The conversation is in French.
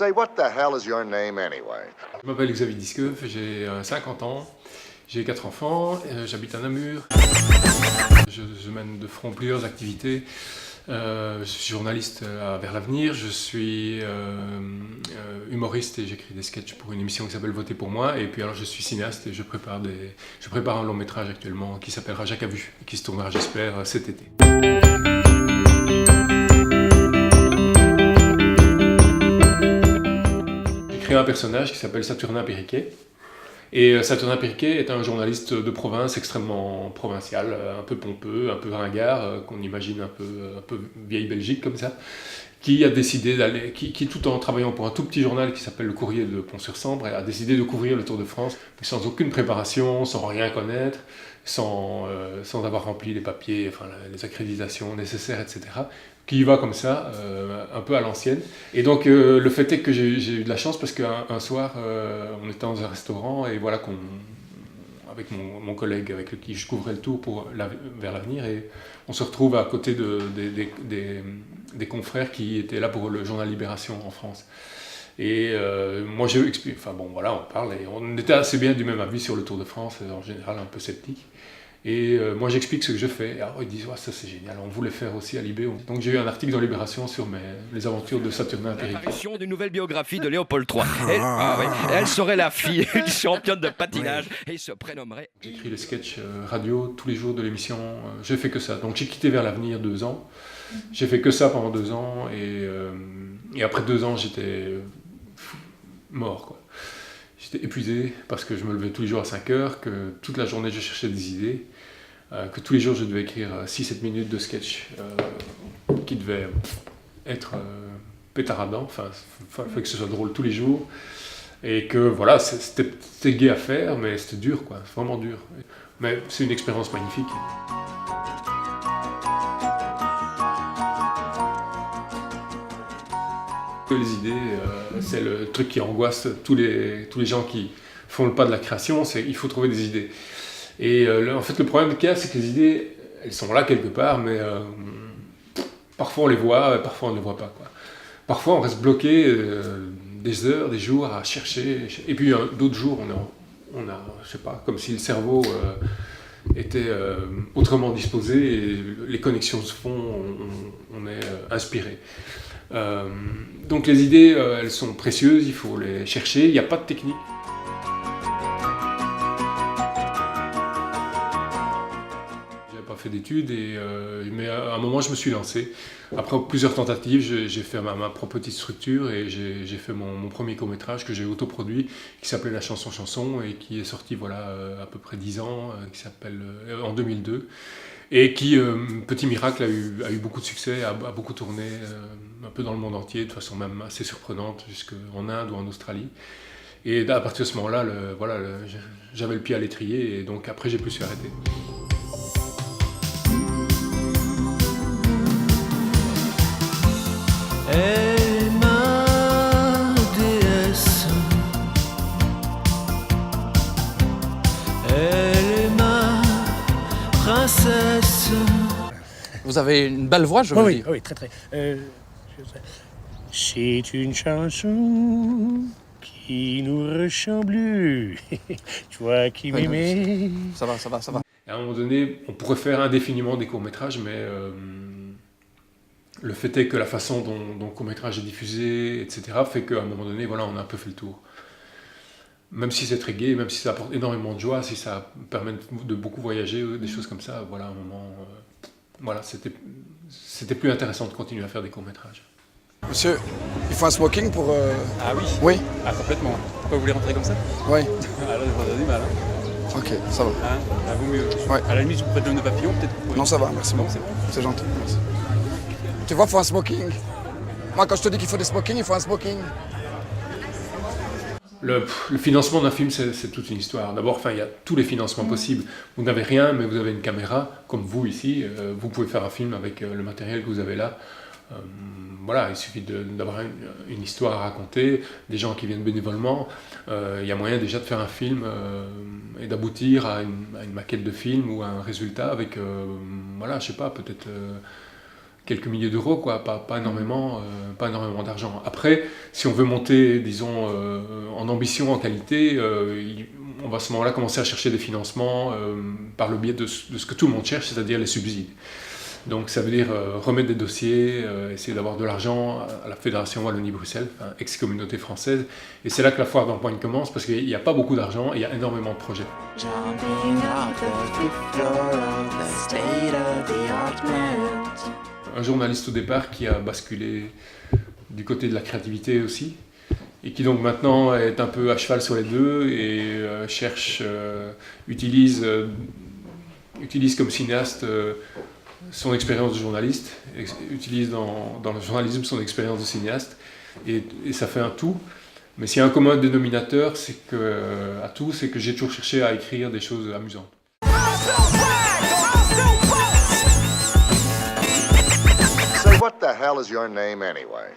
say, what the hell is your name anyway? Je m'appelle Xavier Diskeuf, j'ai 50 ans, j'ai 4 enfants, j'habite à Namur. Je mène de front plusieurs activités. Je suis journaliste à Vers l'avenir, je suis humoriste et j'écris des sketchs pour une émission qui s'appelle Votez pour moi. Et puis alors je suis cinéaste et je prépare un long métrage actuellement qui s'appellera Jacques a vu et qui se tournera j'espère cet été. J'ai créé un personnage qui s'appelle Saturnin Périquet. Et Saturnin Périquet est un journaliste de province extrêmement provincial, un peu pompeux, un peu ringard, qu'on imagine un peu vieille Belgique comme ça, qui a décidé d'aller, qui tout en travaillant pour un tout petit journal qui s'appelle Le Courrier de Pont-sur-Sambre, a décidé de couvrir le Tour de France, mais sans aucune préparation, sans rien connaître, sans avoir rempli les papiers, enfin les accréditations nécessaires, etc. Qui y va comme ça, un peu à l'ancienne. Et donc le fait est que j'ai eu de la chance parce qu'un soir, on était dans un restaurant et voilà avec mon collègue avec qui je couvrais le tour vers l'avenir, et on se retrouve à côté des confrères qui étaient là pour le journal Libération en France. Et moi j'ai expliqué, enfin bon voilà, on parle et on était assez bien du même avis sur le Tour de France, en général un peu sceptique. Et moi j'explique ce que je fais, et alors ils disent ouais, ça c'est génial, on voulait faire aussi à Libé. Donc j'ai eu un article dans Libération sur les aventures de Saturnin Périquet. L'apparition d'une nouvelle biographie de Léopold III. Elle serait la fille d'une championne de patinage et se prénommerait... J'écris les sketchs radio tous les jours de l'émission, j'ai fait que ça. Donc j'ai quitté Vers l'avenir 2 ans, j'ai fait que ça pendant 2 ans, et après 2 ans j'étais mort, quoi. J'étais épuisé parce que je me levais tous les jours à 5 heures, que toute la journée je cherchais des idées, que tous les jours je devais écrire 6-7 minutes de sketch qui devaient être pétaradants, enfin il fallait que ce soit drôle tous les jours, et que voilà, c'était gai à faire, mais c'était dur, quoi, vraiment dur. Mais c'est une expérience magnifique. Les idées, c'est le truc qui angoisse tous les gens qui font le pas de la création, c'est il faut trouver des idées. Et en fait le problème qu'il y a, c'est que les idées, elles sont là quelque part, mais parfois on les voit, parfois on ne les voit pas, quoi. Parfois on reste bloqué des heures, des jours à chercher, et puis d'autres jours on a, je sais pas, comme si le cerveau était autrement disposé et les connexions se font, on est inspiré. Donc les idées, elles sont précieuses, il faut les chercher, il n'y a pas de technique. J'avais pas fait d'études, mais à un moment je me suis lancé. Après plusieurs tentatives, j'ai fait ma propre petite structure et j'ai fait mon premier court-métrage que j'ai autoproduit, qui s'appelait La chanson et qui est sorti voilà, à peu près 10 ans, qui s'appelle en 2002. Et qui, petit miracle, a eu beaucoup de succès, a beaucoup tourné un peu dans le monde entier, de façon même assez surprenante, jusqu'en Inde ou en Australie. Et à partir de ce moment-là, j'avais le pied à l'étrier, et donc après j'ai pu s'y arrêter. Elle est ma déesse, elle est ma princesse. Vous avez une belle voix, je veux dire. Oui, très. C'est une chanson qui nous ressemble. Toi qui m'aimais. Ça va. À un moment donné, on pourrait faire indéfiniment des courts-métrages, mais le fait est que la façon dont le court-métrage est diffusé, etc., fait qu'à un moment donné, voilà, on a un peu fait le tour. Même si c'est très gai, même si ça apporte énormément de joie, si ça permet de beaucoup voyager, des choses comme ça, voilà, à un moment... voilà, c'était plus intéressant de continuer à faire des courts-métrages. Monsieur, il faut un smoking pour... Ah oui? Oui. Ah complètement. Pourquoi vous voulez rentrer comme ça? Oui. Alors vous avez du mal. Hein? Ok, ça va. Hein? Ah, vaut mieux. Ouais. À la limite, je vous prête le nœud papillon, peut-être que vous pouvez... Non, ça va, merci beaucoup. C'est bon. C'est gentil, merci. Tu vois, il faut un smoking. Moi, quand je te dis qu'il faut des smokings, il faut un smoking. Le financement d'un film, c'est toute une histoire. D'abord, il y a tous les financements possibles. Vous n'avez rien, mais vous avez une caméra, comme vous ici. Vous pouvez faire un film avec le matériel que vous avez là. Voilà, il suffit d'avoir une histoire à raconter, des gens qui viennent bénévolement. Il y a moyen déjà de faire un film et d'aboutir à une maquette de film ou à un résultat avec, voilà, je sais pas, peut-être quelques milliers d'euros, quoi, pas énormément d'argent. Après, si on veut monter, disons, en ambition, en qualité, on va à ce moment-là commencer à chercher des financements par le biais de ce que tout le monde cherche, c'est-à-dire les subsides. Donc ça veut dire remettre des dossiers, essayer d'avoir de l'argent à la Fédération Wallonie-Bruxelles, enfin, ex-communauté française. Et c'est là que la foire d'empoigne commence, parce qu'il n'y a pas beaucoup d'argent et il y a énormément de projets. Un journaliste au départ qui a basculé du côté de la créativité aussi, et qui donc maintenant est un peu à cheval sur les deux et utilise comme cinéaste son expérience de journaliste, utilise dans le journalisme son expérience de cinéaste, et ça fait un tout. Mais s'il y a un commun dénominateur, c'est que j'ai toujours cherché à écrire des choses amusantes. Say, what the hell is your name anyway?